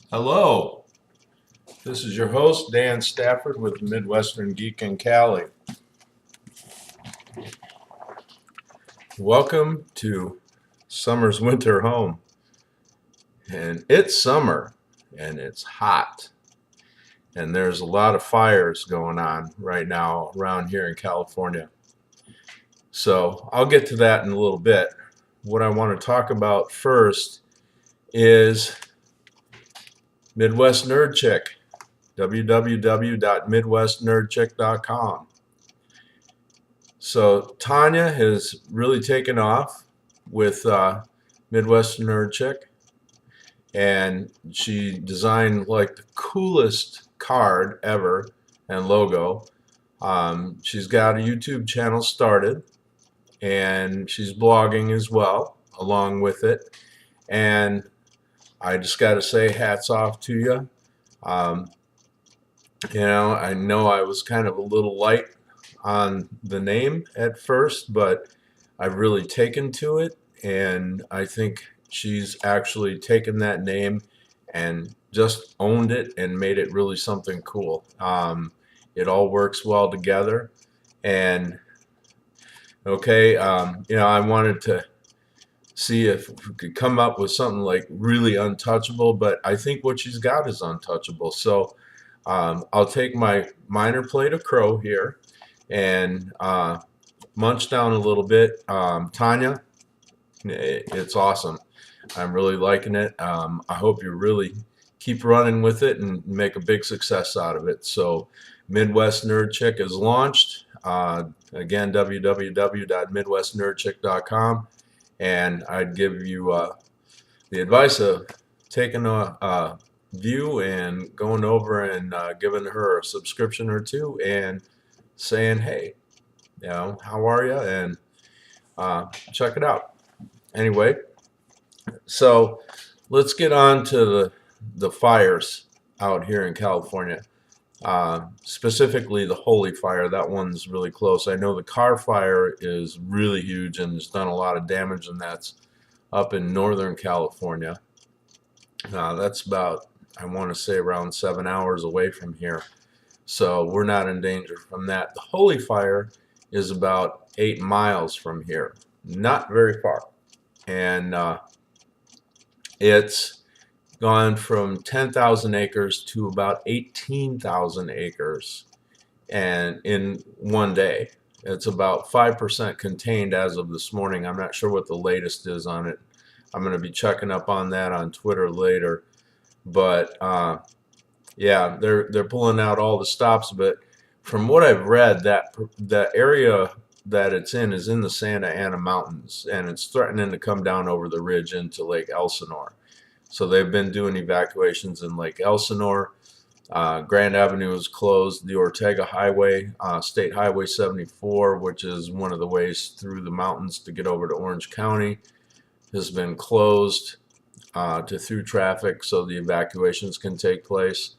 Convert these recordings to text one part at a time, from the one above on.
Hello, this is your host, Dan Stafford with Midwestern Geek in Cali. Welcome to Summer's Winter Home. And it's summer, and it's hot. And there's a lot of fires going on right now around here in California. So I'll get to that in a little bit. What I want to talk about first is Midwest Nerd Chick, www.midwestnerdchick.com. So Tanya has really taken off with Midwestern Nerd Chick, and she designed like the coolest card ever and logo. She's got a YouTube channel started, and she's blogging as well along with it. And I just got to say, hats off to you. Um, I know I was kind of a little light on the name at first, but I've really taken to it, and I think she's actually taken that name and just owned it and made it really something cool. It all works well together, and okay, I wanted to see if we could come up with something like really untouchable, but I think what she's got is untouchable. So I'll take my minor plate of crow here and munch down a little bit. Tanya, it's awesome. I'm really liking it. I hope you really keep running with it and make a big success out of it. So Midwest Nerd Chick is launched. Again, www.midwestnerdchick.com. And I'd give you the advice of taking a view and going over and giving her a subscription or two and saying, hey, how are you? And check it out. Anyway, so let's get on to the fires out here in California. Specifically the Holy Fire. That one's really close. I know the Car Fire is really huge and has done a lot of damage, and that's up in Northern California. That's about, I want to say, around 7 hours away from here. So we're not in danger from that. The Holy Fire is about 8 miles from here. Not very far. And it's gone from 10,000 acres to about 18,000 acres, and in one day. It's about 5% contained as of this morning. I'm not sure what the latest is on it. I'm going to be checking up on that on Twitter later. But yeah, they're pulling out all the stops. But from what I've read, that the area that it's in is in the Santa Ana Mountains, and it's threatening to come down over the ridge into Lake Elsinore. So they've been doing evacuations in Lake Elsinore. Grand Avenue is closed. The Ortega Highway, State Highway 74, which is one of the ways through the mountains to get over to Orange County, has been closed to through traffic so the evacuations can take place.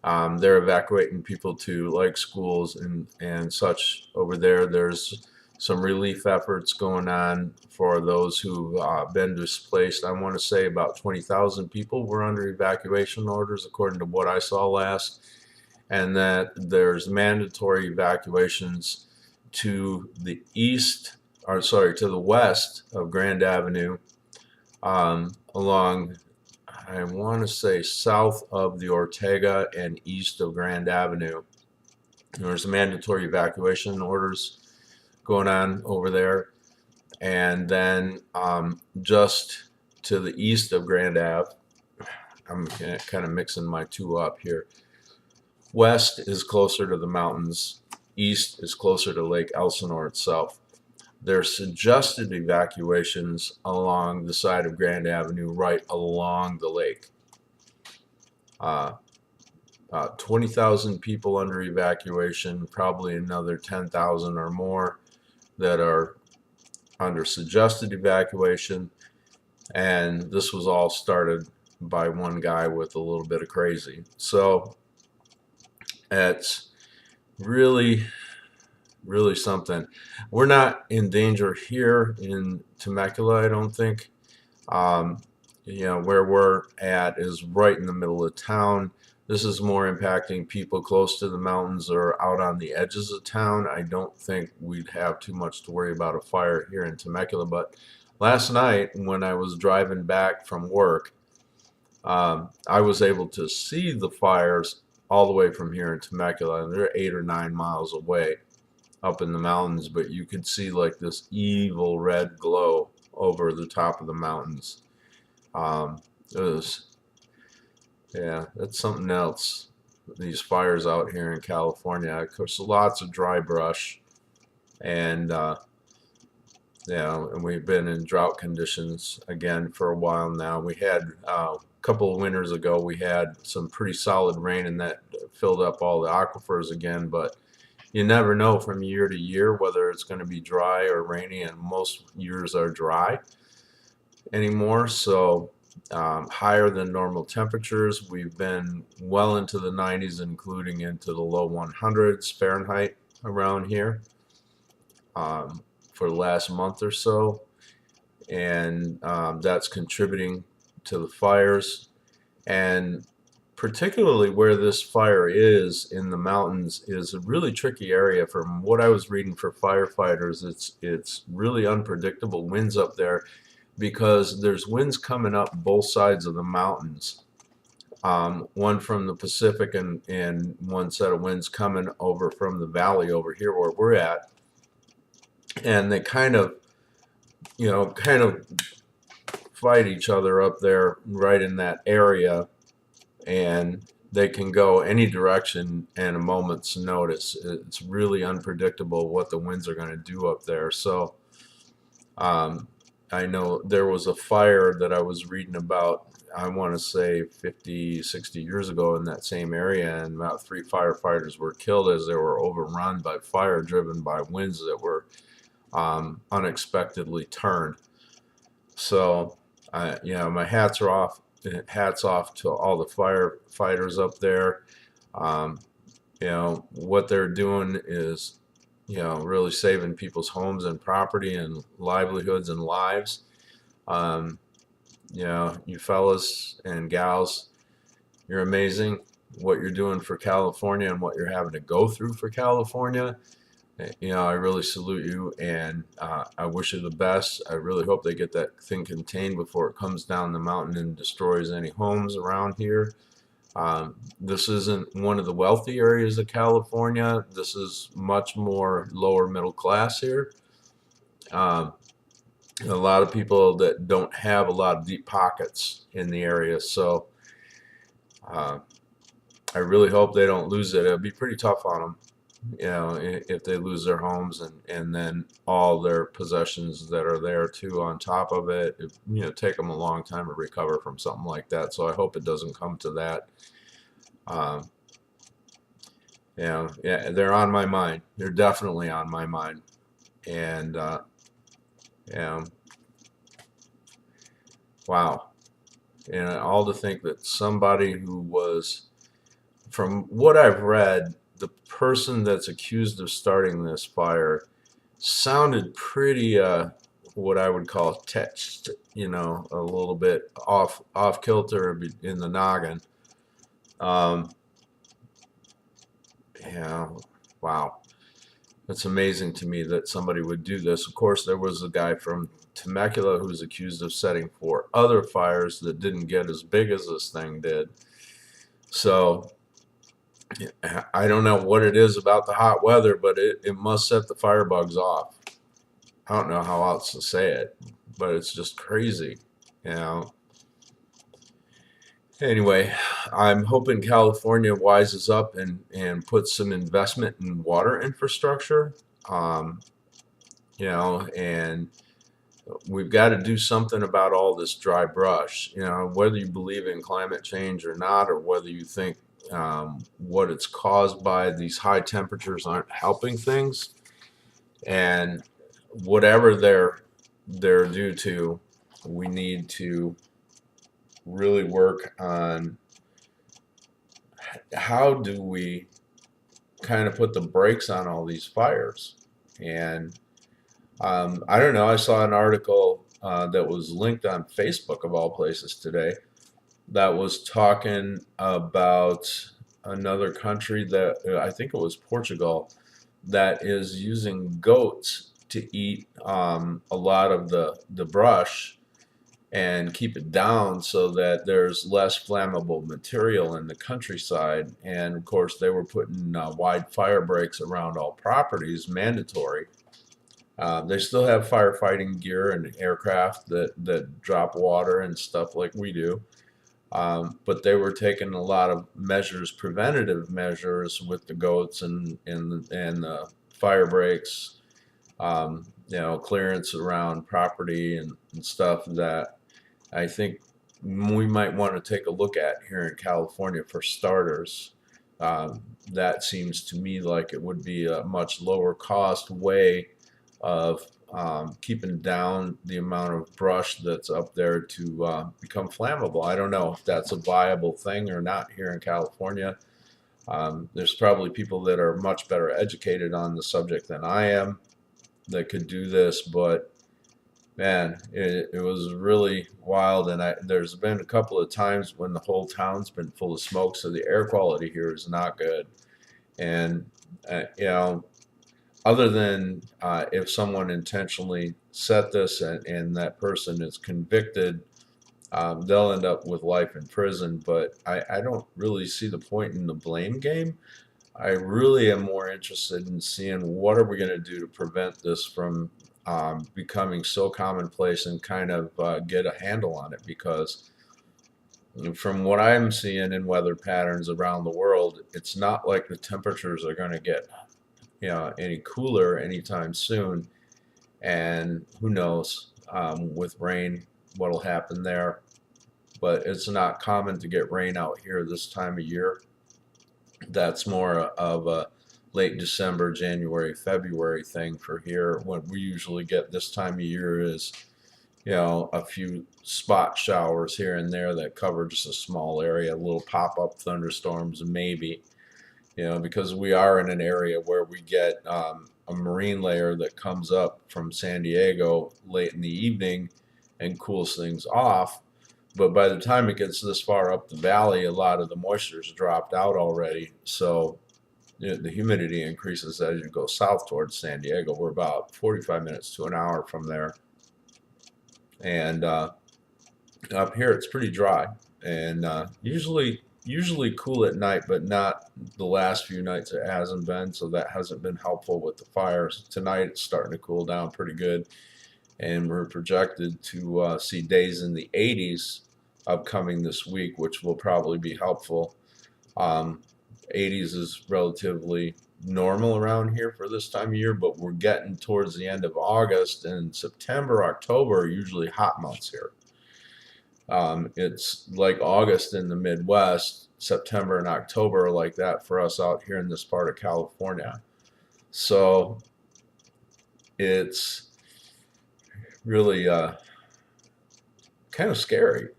They're evacuating people to like schools and such over there. There's some relief efforts going on for those who've been displaced. I want to say about 20,000 people were under evacuation orders, according to what I saw last, and that there's mandatory evacuations to the east, or sorry, to the west of Grand Avenue, along, I want to say, south of the Ortega and east of Grand Avenue. There's mandatory evacuation orders going on over there. And then just to the east of Grand Ave, I'm kind of mixing my two up here. West is closer to the mountains. East is closer to Lake Elsinore itself. There's suggested evacuations along the side of Grand Avenue, right along the lake. 20,000 people under evacuation, probably another 10,000 or more that are under suggested evacuation, and this was all started by one guy with a little bit of crazy. So it's really something. We're not in danger here in Temecula, I don't think. where we're at is right in the middle of town. This is more impacting people close to the mountains or out on the edges of town. I don't think we'd have too much to worry about a fire here in Temecula. But last night, when I was driving back from work, I was able to see the fires all the way from here in Temecula, and they're 8 or 9 miles away up in the mountains, but you could see like this evil red glow over the top of the mountains. It was, yeah, that's something else. These fires out here in California, of course, lots of dry brush, and and we've been in drought conditions again for a while now. We had a couple of winters ago, we had some pretty solid rain, and that filled up all the aquifers again, but you never know from year to year whether it's going to be dry or rainy, and most years are dry anymore. So higher than normal temperatures. We've been well into the 90s, including into the low 100s Fahrenheit around here for the last month or so, and that's contributing to the fires. And particularly where this fire is in the mountains is a really tricky area. From what I was reading for firefighters, it's really unpredictable winds up there, because there's winds coming up both sides of the mountains, one from the Pacific and one set of winds coming over from the valley over here where we're at, and they kind of fight each other up there right in that area, and they can go any direction in a moment's notice. It's really unpredictable what the winds are going to do up there. So I know there was a fire that I was reading about, I want to say 50, 60 years ago in that same area, and about 3 firefighters were killed as they were overrun by fire driven by winds that were unexpectedly turned. So, my hats off to all the firefighters up there. What they're doing is really saving people's homes and property and livelihoods and lives. You fellas and gals, you're amazing. What you're doing for California and what you're having to go through for California. I really salute you, and I wish you the best. I really hope they get that thing contained before it comes down the mountain and destroys any homes around here. This isn't one of the wealthy areas of California. This is much more lower middle class here. A lot of people that don't have a lot of deep pockets in the area. So I really hope they don't lose it. It'll be pretty tough on them, if they lose their homes and then all their possessions that are there too on top of it. Take them a long time to recover from something like that. So I hope it doesn't come to that. Yeah, they're on my mind. They're definitely on my mind. And wow. And all to think that somebody who was, from what I've read, the person that's accused of starting this fire sounded pretty what I would call tetched, a little bit off kilter in the noggin. Wow. It's amazing to me that somebody would do this. Of course, there was a guy from Temecula who was accused of setting 4 other fires that didn't get as big as this thing did. So I don't know what it is about the hot weather, but it must set the firebugs off. I don't know how else to say it, but it's just crazy, Anyway, I'm hoping California wises up and puts some investment in water infrastructure, and we've got to do something about all this dry brush. Whether you believe in climate change or not, or whether you think what it's caused by, these high temperatures aren't helping things, and whatever they're due to, we need to really work on how do we kind of put the brakes on all these fires. And I don't know, I saw an article that was linked on Facebook of all places today that was talking about another country that I think it was Portugal that is using goats to eat a lot of the brush and keep it down so that there's less flammable material in the countryside. And of course, they were putting wide fire breaks around all properties, mandatory. They still have firefighting gear and aircraft that drop water and stuff like we do. But they were taking a lot of measures, preventative measures with the goats and the fire breaks, clearance around property and stuff that I think we might want to take a look at here in California for starters. That seems to me like it would be a much lower cost way of keeping down the amount of brush that's up there to become flammable. I don't know if that's a viable thing or not here in California. There's probably people that are much better educated on the subject than I am that could do this, but man, it was really wild. And there's been a couple of times when the whole town's been full of smoke, so the air quality here is not good. And other than if someone intentionally set this and that person is convicted, they'll end up with life in prison. But I don't really see the point in the blame game. I really am more interested in seeing what are we going to do to prevent this from becoming so commonplace and kind of get a handle on it, because from what I'm seeing in weather patterns around the world, it's not like the temperatures are going to get any cooler anytime soon. And who knows with rain what'll happen there. But it's not common to get rain out here this time of year. That's more of a late December, January, February thing for here. What we usually get this time of year is a few spot showers here and there that cover just a small area, little pop-up thunderstorms maybe, because we are in an area where we get a marine layer that comes up from San Diego late in the evening and cools things off. But by the time it gets this far up the valley, a lot of the moisture's dropped out already. So the humidity increases as you go south towards San Diego. We're about 45 minutes to an hour from there. And up here it's pretty dry, and usually cool at night, but not the last few nights it hasn't been, so that hasn't been helpful with the fires. Tonight it's starting to cool down pretty good, and we're projected to see days in the 80s upcoming this week, which will probably be helpful. 80s is relatively normal around here for this time of year, but we're getting towards the end of August, and September, October are usually hot months here. It's like August in the Midwest, September and October are like that for us out here in this part of California. So it's really kind of scary,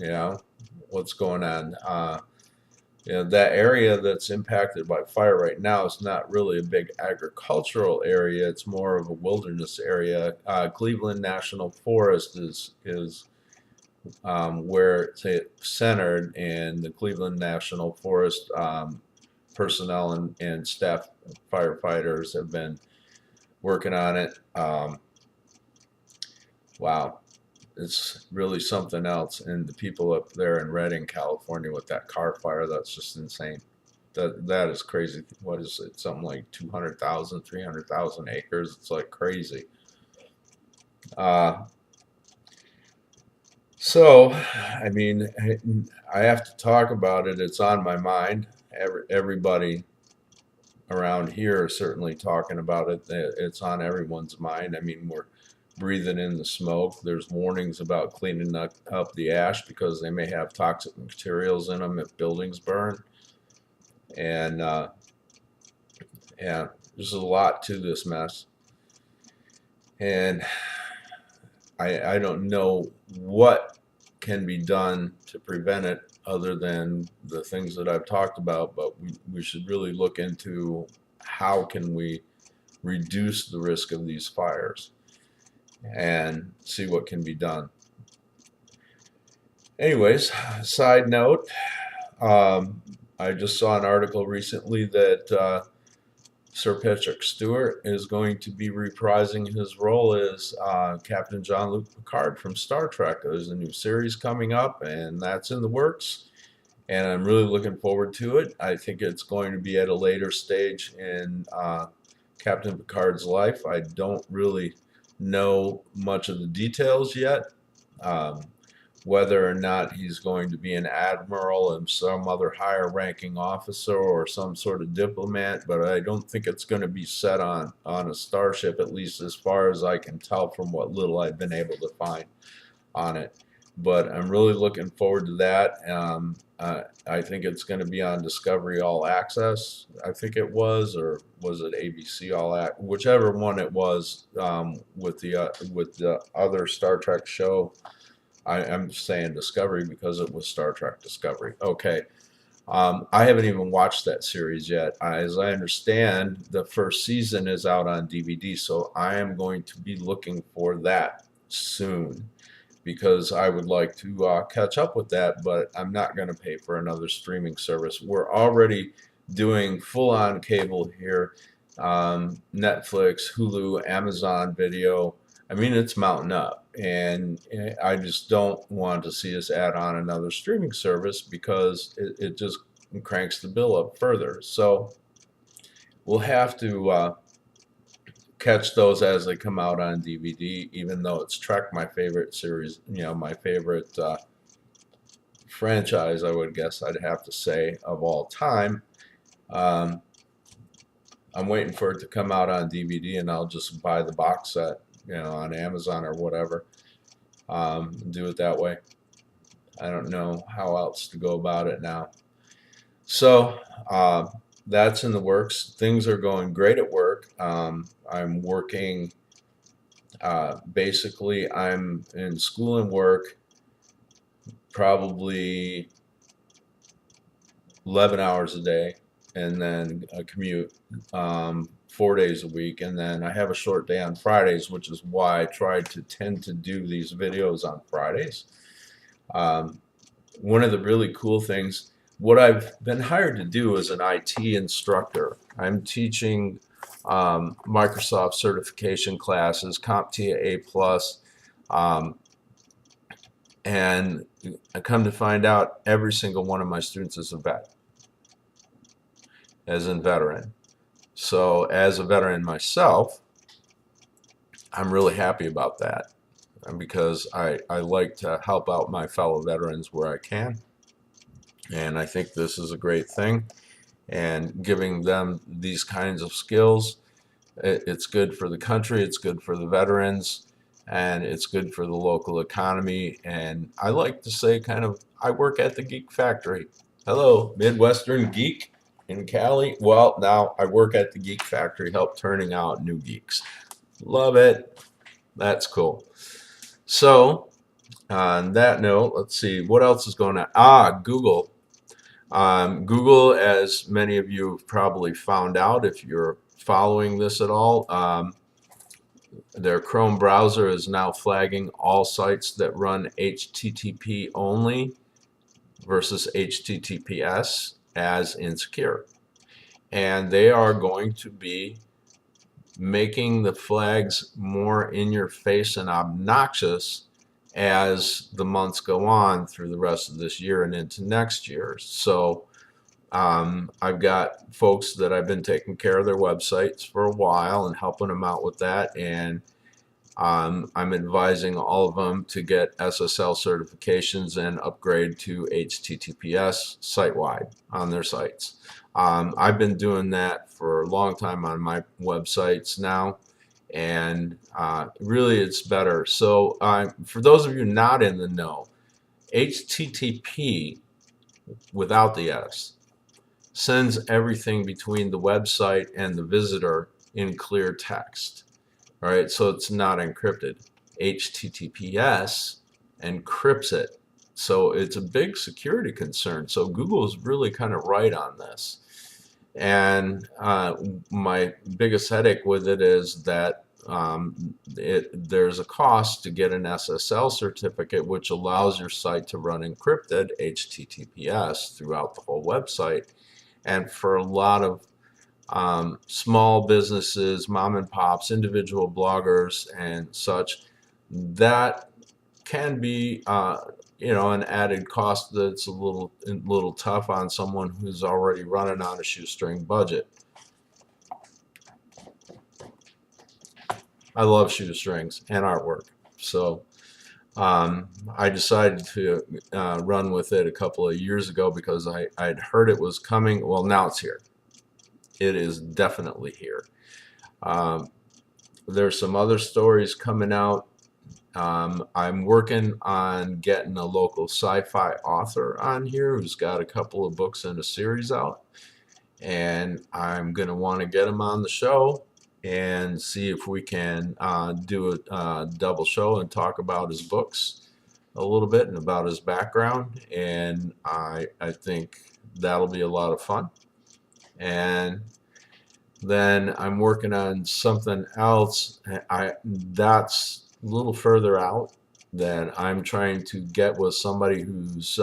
what's going on. That area that's impacted by fire right now is not really a big agricultural area. It's more of a wilderness area. Cleveland National Forest is where it's centered, and the Cleveland National Forest personnel and staff firefighters have been working on it. Wow. It's really something else. And the people up there in Redding, California with that car fire, that's just insane. That is crazy. What is it? Something like 200,000, 300,000 acres. It's like crazy. So, I mean, I have to talk about it. It's on my mind. Everybody around here is certainly talking about it. It's on everyone's mind. I mean, we're breathing in the smoke. There's warnings about cleaning up the ash because they may have toxic materials in them if buildings burn. And yeah, there's a lot to this mess. And I don't know what can be done to prevent it other than the things that I've talked about, but we should really look into how can we reduce the risk of these fires and see what can be done. Anyways, side note, um, I just saw an article recently that Sir Patrick Stewart is going to be reprising his role as Captain Jean-Luc Picard from Star Trek. There's a new series coming up, and that's in the works, and I'm really looking forward to it. I think it's going to be at a later stage in Captain Picard's life. I don't really know much of the details yet. Um, whether or not he's going to be an admiral and some other higher ranking officer or some sort of diplomat, but I don't think it's going to be set on a starship, at least as far as I can tell from what little I've been able to find on it. But I'm really looking forward to that. I think it's going to be on Discovery All Access. I think it was, or was it ABC All Access? Whichever one it was, with the other Star Trek show. I'm saying Discovery because it was Star Trek Discovery. Okay. I haven't even watched that series yet. As I understand, the first season is out on DVD, so I am going to be looking for that soon because I would like to catch up with that, but I'm not going to pay for another streaming service. We're already doing full-on cable here, Netflix, Hulu, Amazon Video. I mean, it's mounting up, and I just don't want to see us add on another streaming service because it just cranks the bill up further. So we'll have to catch those as they come out on DVD, even though it's Trek, my favorite series, my favorite franchise, I would guess I'd have to say, of all time. Um, I'm waiting for it to come out on DVD, and I'll just buy the box set, on Amazon or whatever. Do it that way. I don't know how else to go about it now. So that's in the works. Things are going great at work. I'm working. Basically, I'm in school and work probably 11 hours a day, and then a commute 4 days a week, and then I have a short day on Fridays, which is why I try to tend to do these videos on Fridays. One of the really cool things, what I've been hired to do is an IT instructor. I'm teaching Microsoft certification classes, CompTIA A+, and I come to find out every single one of my students is a vet, as in veteran. So as a veteran myself, I'm really happy about that because I like to help out my fellow veterans where I can. And I think this is a great thing. And giving them these kinds of skills, it's good for the country, it's good for the veterans, and it's good for the local economy. And I like to say I work at the Geek Factory. Hello, Midwestern Geek in Cali. Well, now I work at the Geek Factory, help turning out new geeks. Love it. That's cool. So on that note, let's see what else is going on. Google. Google, as many of you have probably found out if you're following this at all, their Chrome browser is now flagging all sites that run HTTP only versus HTTPS as insecure. And they are going to be making the flags more in your face and obnoxious as the months go on through the rest of this year and into next year. So I've got folks that I've been taking care of their websites for a while and helping them out with that, and I'm advising all of them to get SSL certifications and upgrade to HTTPS site-wide on their sites. I've been doing that for a long time on my websites now, and really it's better. So for those of you not in the know, HTTP without the S sends everything between the website and the visitor in clear text. All right, so it's not encrypted. HTTPS encrypts it. So it's a big security concern. So Google is really kind of right on this. And my biggest headache with it is that there's a cost to get an SSL certificate, which allows your site to run encrypted HTTPS throughout the whole website. And for a lot of small businesses, mom and pops, individual bloggers, and such, that can be an added cost that's a little tough on someone who's already running on a shoestring budget. I love shoestrings and artwork, so I decided to run with it a couple of years ago because I'd heard it was coming. Well, now it's here. It is definitely here. There's some other stories coming out. I'm working on getting a local sci-fi author on here who's got a couple of books and a series out, and I'm going to want to get him on the show and see if we can do a double show and talk about his books a little bit and about his background, and I think that'll be a lot of fun. And then I'm working on something else that's a little further out, that I'm trying to get with somebody who's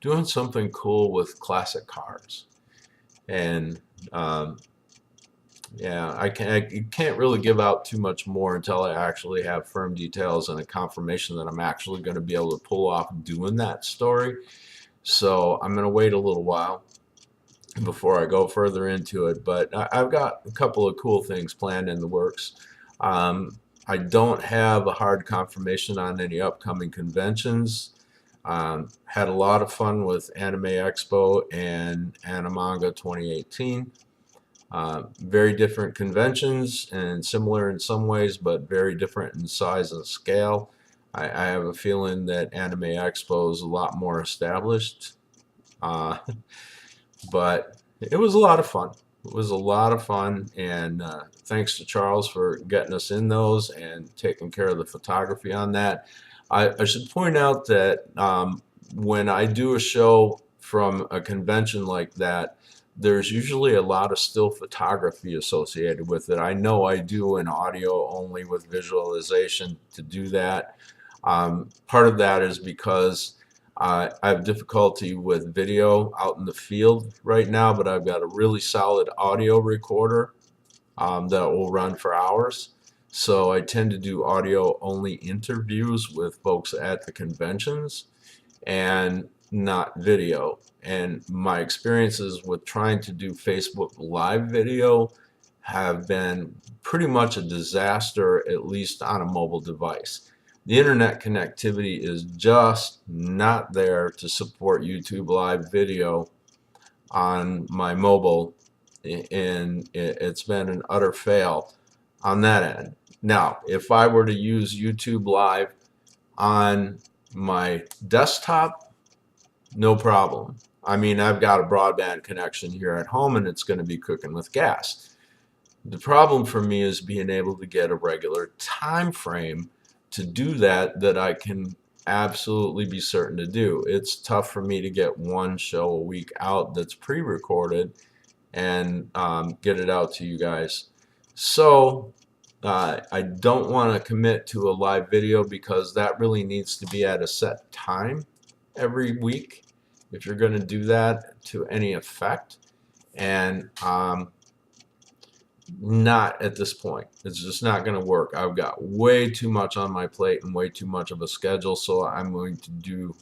doing something cool with classic cars. And yeah, I can't really give out too much more until I actually have firm details and a confirmation that I'm actually going to be able to pull off doing that story. So I'm going to wait a little while before I go further into it, but I've got a couple of cool things planned in the works. I don't have a hard confirmation on any upcoming conventions. Had a lot of fun with Anime Expo and Animanga 2018. Very different conventions and similar in some ways, but very different in size and scale. I have a feeling that Anime Expo is a lot more established. But it was a lot of fun. It was a lot of fun, and thanks to Charles for getting us in those and taking care of the photography on that. I should point out that when I do a show from a convention like that, there's usually a lot of still photography associated with it. I know I do an audio only with visualization to do that. Part of that is because I have difficulty with video out in the field right now, but I've got a really solid audio recorder that will run for hours. So I tend to do audio only interviews with folks at the conventions and not video. And my experiences with trying to do Facebook Live video have been pretty much a disaster, at least on a mobile device. The internet connectivity is just not there to support YouTube Live video on my mobile, and it's been an utter fail on that end. Now, if I were to use YouTube Live on my desktop, no problem. I mean, I've got a broadband connection here at home, and it's going to be cooking with gas. The problem for me is being able to get a regular time frame to do that I can absolutely be certain to do. It's tough for me to get one show a week out that's pre-recorded and get it out to you guys. So I don't want to commit to a live video because that really needs to be at a set time every week if you're going to do that to any effect. And not at this point. It's just not going to work. I've got way too much on my plate and way too much of a schedule, so I'm going to do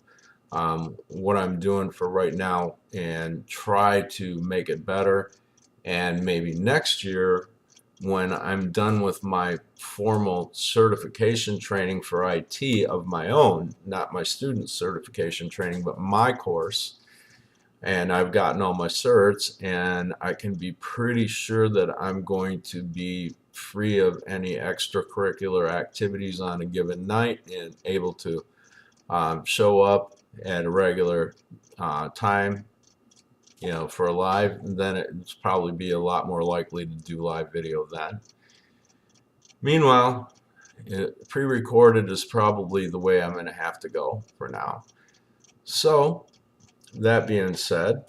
what I'm doing for right now and try to make it better. And maybe next year, when I'm done with my formal certification training for IT of my own, not my student certification training, but my course, and I've gotten all my certs, and I can be pretty sure that I'm going to be free of any extracurricular activities on a given night and able to show up at a regular time, for a live. And then it's probably be a lot more likely to do live video then. Meanwhile, pre-recorded is probably the way I'm going to have to go for now. So that being said,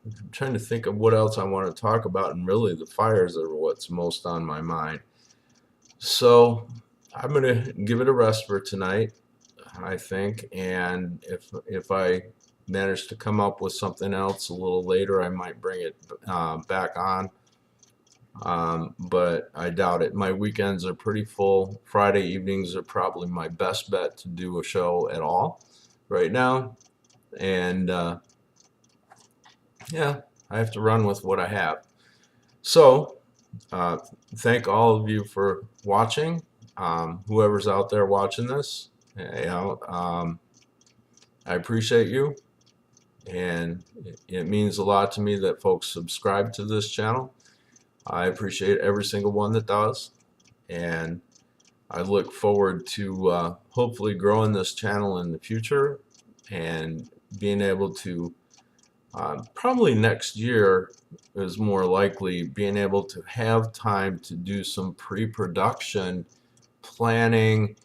I'm trying to think of what else I want to talk about, and really the fires are what's most on my mind. So I'm gonna give it a rest for tonight, I think, and if I manage to come up with something else a little later, I might bring it back on. But I doubt it. My weekends are pretty full. Friday evenings are probably my best bet to do a show at all right now. And yeah, I have to run with what I have. So, uh, thank all of you for watching. Whoever's out there watching this, I appreciate you, and it means a lot to me that folks subscribe to this channel. I appreciate every single one that does, and I look forward to hopefully growing this channel in the future and being able to probably next year is more likely being able to have time to do some pre-production planning.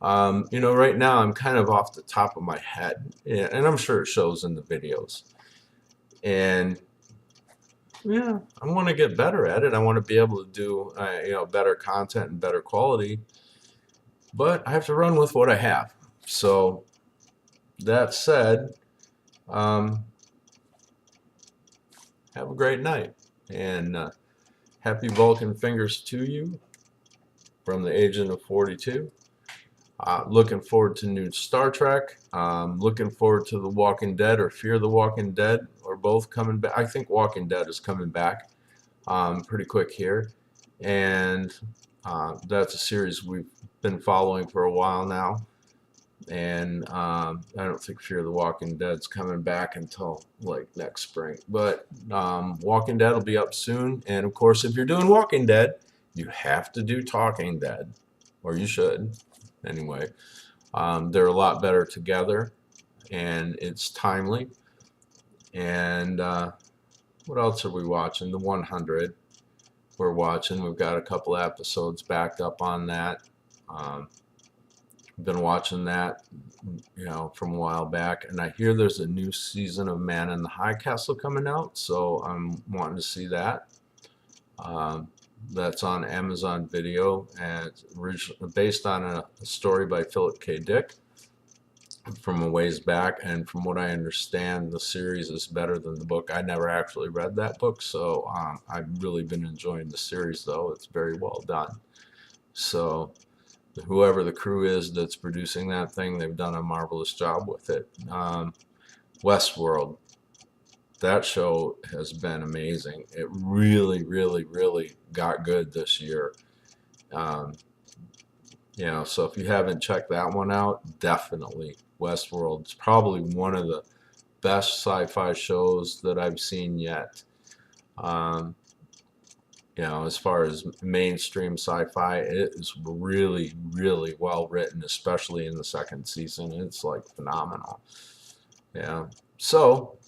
Right now I'm kind of off the top of my head, and I'm sure it shows in the videos. And yeah, I want to get better at it. I want to be able to do better content and better quality, but I have to run with what I have. So that said, um, have a great night, and happy Vulcan fingers to you from the Agent of 42. Looking forward to new Star Trek. Looking forward to The Walking Dead or Fear the Walking Dead, or both coming back. I think Walking Dead is coming back pretty quick here, and that's a series we've been following for a while now. And I don't think Fear the Walking Dead's coming back until like next spring. But Walking Dead will be up soon. And of course, if you're doing Walking Dead, you have to do Talking Dead, or you should. Anyway, they're a lot better together, and it's timely. And what else are we watching? The 100 we're watching. We've got a couple episodes backed up on that. Been watching that, from a while back, and I hear there's a new season of Man in the High Castle coming out, so I'm wanting to see that. That's on Amazon Video, and it's based on a story by Philip K. Dick from a ways back, and from what I understand, the series is better than the book. I never actually read that book, so I've really been enjoying the series, though. It's very well done. So whoever the crew is that's producing that thing, they've done a marvelous job with it. Westworld, that show has been amazing. It really, really, really got good this year. So if you haven't checked that one out, definitely Westworld. It's probably one of the best sci-fi shows that I've seen yet. As far as mainstream sci-fi, it is really, really well written, especially in the second season. It's like phenomenal. Yeah. So,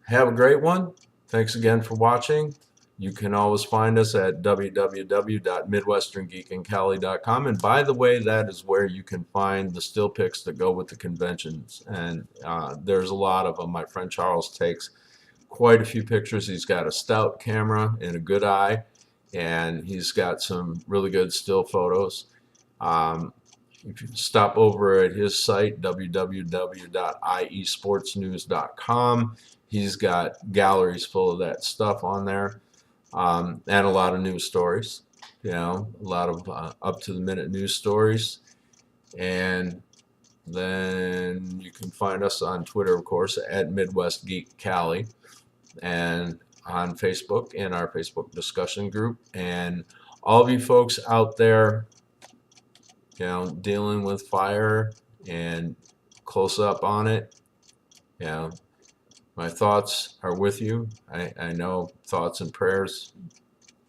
have a great one. Thanks again for watching. You can always find us at www.midwesterngeekandcali.com. And by the way, that is where you can find the still pics that go with the conventions. And there's a lot of them. My friend Charles takes quite a few pictures. He's got a stout camera and a good eye, and he's got some really good still photos. If you stop over at his site, www.iesportsnews.com, he's got galleries full of that stuff on there, and a lot of news stories, a lot of up-to-the-minute news stories. And then you can find us on Twitter, of course, at MWGIC Cali, and on Facebook in our Facebook discussion group. And all of you folks out there, dealing with fire and close up on it, my thoughts are with you. I know thoughts and prayers,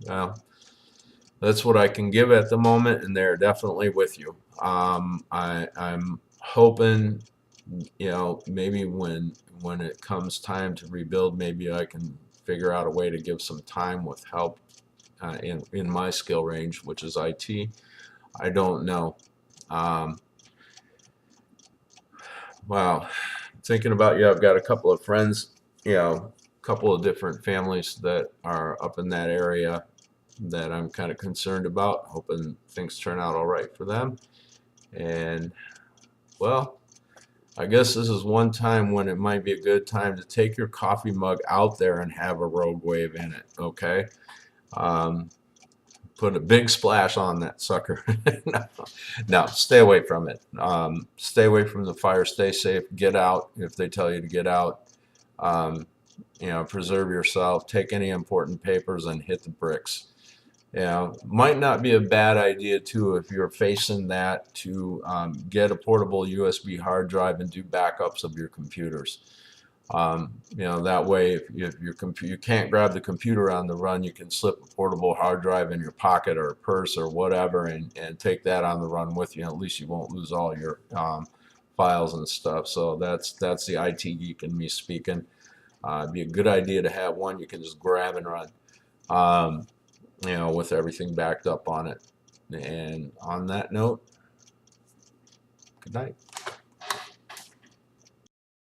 that's what I can give at the moment, and they're definitely with you. I'm hoping, maybe when it comes time to rebuild, maybe I can figure out a way to give some time with help in my skill range, which is IT. I don't know. Wow. thinking about you. I've got a couple of friends, a couple of different families that are up in that area that I'm kind of concerned about, hoping things turn out all right for them. And well, I guess this is one time when it might be a good time to take your coffee mug out there and have a rogue wave in it, okay? Um, Put a big splash on that sucker. No, no, stay away from it. Stay away from the fire. Stay safe. Get out if they tell you to get out. Um, preserve yourself. Take any important papers and hit the bricks. Might not be a bad idea too if you're facing that to get a portable USB hard drive and do backups of your computers. That way, if you can't grab the computer on the run, you can slip a portable hard drive in your pocket or purse or whatever, and take that on the run with you. At least you won't lose all your files and stuff. So that's the IT geek in me speaking. It'd be a good idea to have one you can just grab and run. With everything backed up on it. And on that note, good night.